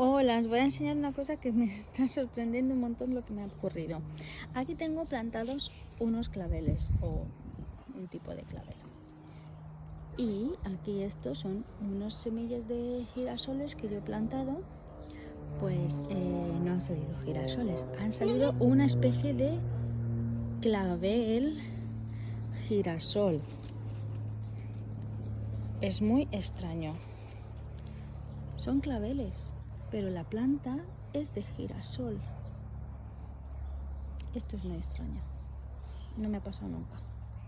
Hola, os voy a enseñar una cosa que me está sorprendiendo un montón lo que me ha ocurrido. Aquí tengo plantados unos claveles o un tipo de clavel. Y aquí estos son unos semillas de girasoles que yo he plantado. Pues no han salido girasoles, han salido una especie de clavel girasol. Es muy extraño. Son claveles, pero la planta es de girasol. Esto es muy extraño. No me ha pasado nunca.